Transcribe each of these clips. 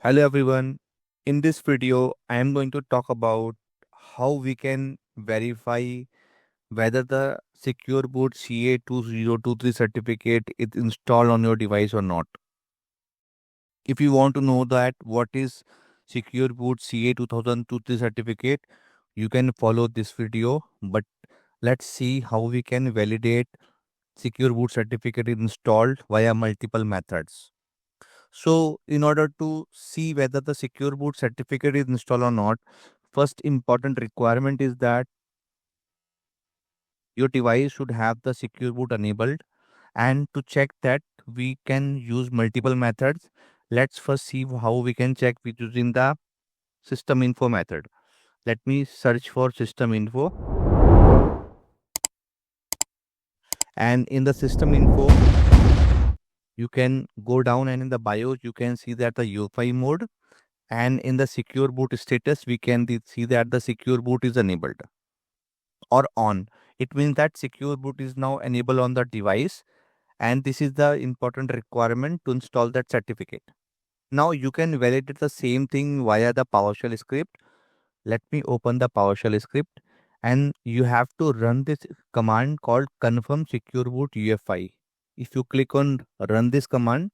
Hello everyone. In this video, I am going to talk about how we can verify whether the Secure Boot CA 2023 certificate is installed on your device or not. If you want to know that what is Secure Boot CA 2023 certificate, you can follow this video. But let's see how we can validate Secure Boot certificate is installed via multiple methods. So, in order to see whether the Secure Boot certificate is installed or not, first important requirement is that your device should have the Secure Boot enabled. And to check that, we can use multiple methods. Let's first see how we can check with using the system info method. Let me search for system info. And in the system info, you can go down and in the BIOS, you can see that the UEFI mode. And in the secure boot status, we can see that the secure boot is enabled or on. It means that secure boot is now enabled on the device, and this is the important requirement to install that certificate. Now you can validate the same thing via the PowerShell script. Let me open the PowerShell script, and you have to run this command called Confirm-SecureBootUEFI. If you click on run this command,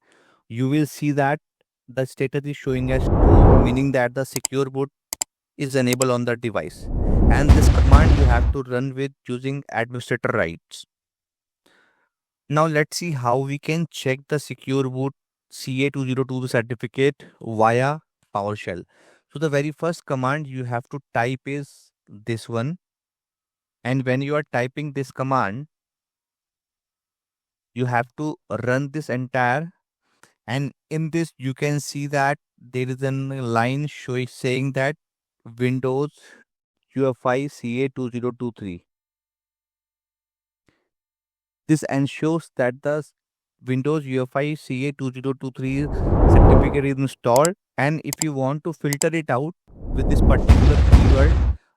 you will see that the status is showing as true, meaning that the secure boot is enabled on the device. And this command you have to run with using administrator rights. Now let's see how we can check the secure boot CA2022 certificate via PowerShell. So the very first command you have to type is this one. And when you are typing this command, you have to run this entire. And in this, you can see that there is a line saying that Windows UEFI CA 2023. This ensures that the Windows UEFI CA 2023 certificate is installed. And if you want to filter it out with this particular keyword,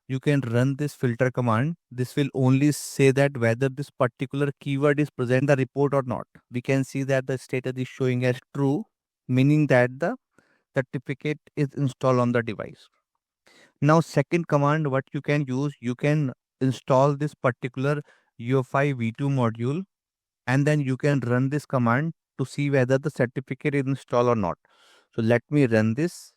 you can run this filter command. This will only say that whether this particular keyword is present in the report or not. We can see that the status is showing as true, meaning that the certificate is installed on the device. Now, second command, what you can use, you can install this particular UEFI V2 module, and then you can run this command to see whether the certificate is installed or not. So let me run this.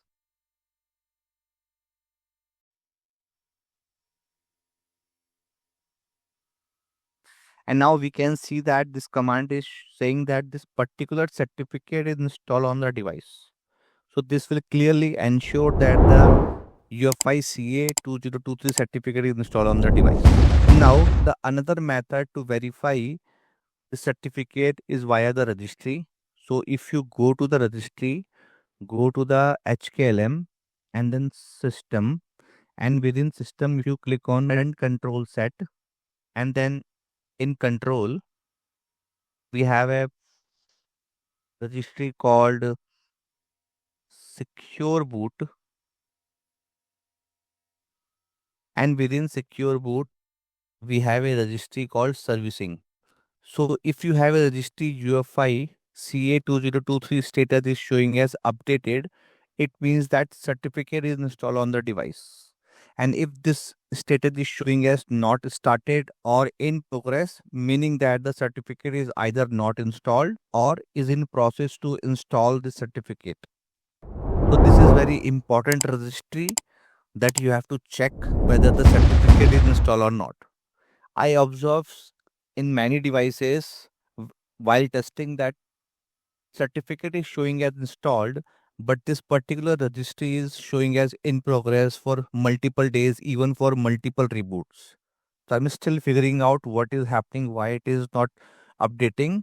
And now we can see that this command is saying that this particular certificate is installed on the device. So this will clearly ensure that the UEFI CA 2023 certificate is installed on the device. Now the another method to verify the certificate is via the registry. So if you go to the registry, go to the HKLM and then system, and within system if you click on run control set, and then in control we have a registry called secure boot, and within secure boot we have a registry called servicing. So if you have a registry UEFI CA 2023 status is showing as updated, it means that certificate is installed on the device. And if this status is showing as not started or in progress, meaning that the certificate is either not installed or is in process to install the certificate. So this is very important registry that you have to check whether the certificate is installed or not. I observe in many devices while testing that certificate is showing as installed, but this particular registry is showing as in progress for multiple days, even for multiple reboots. So I'm still figuring out what is happening, why it is not updating.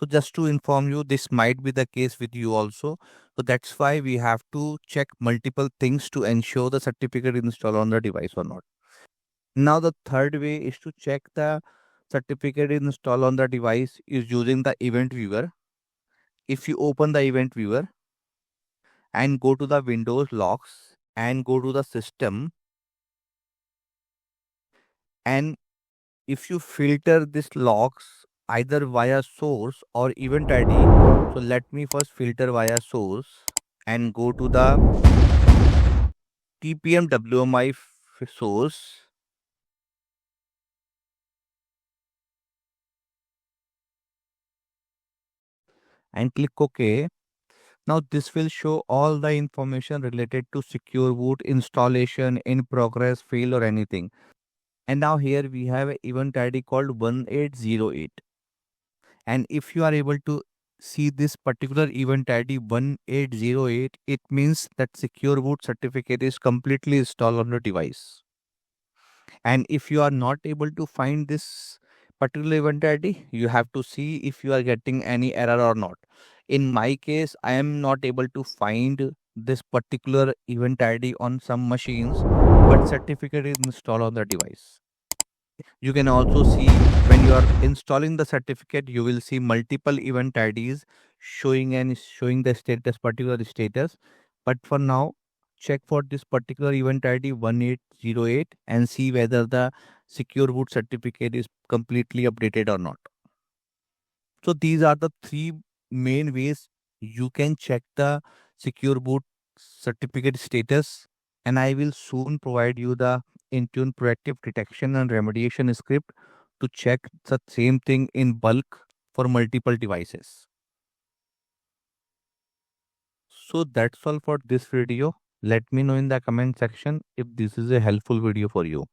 So just to inform you, this might be the case with you also. So that's why we have to check multiple things to ensure the certificate is installed on the device or not. Now the third way is to check the certificate is installed on the device is using the event viewer. If you open the event viewer and go to the Windows logs and go to the system, and if you filter this logs either via source or event ID, so let me first filter via source, and go to the TPM WMI source and click OK. Now this will show all the information related to Secure Boot installation, in progress, fail or anything. And now here we have an event ID called 1808. And if you are able to see this particular event ID 1808, it means that Secure Boot certificate is completely installed on the device. And if you are not able to find this particular event ID, you have to see if you are getting any error or not. In my case, I am not able to find this particular event ID on some machines, but certificate is installed on the device. You can also see when you are installing the certificate, you will see multiple event IDs showing the status, particular status. But for now, check for this particular event ID 1808 and see whether the secure boot certificate is completely updated or not. So these are the three main ways you can check the secure boot certificate status, and I will soon provide you the Intune proactive detection and remediation script to check the same thing in bulk for multiple devices. So that's all for this video. Let me know in the comment section if this is a helpful video for you.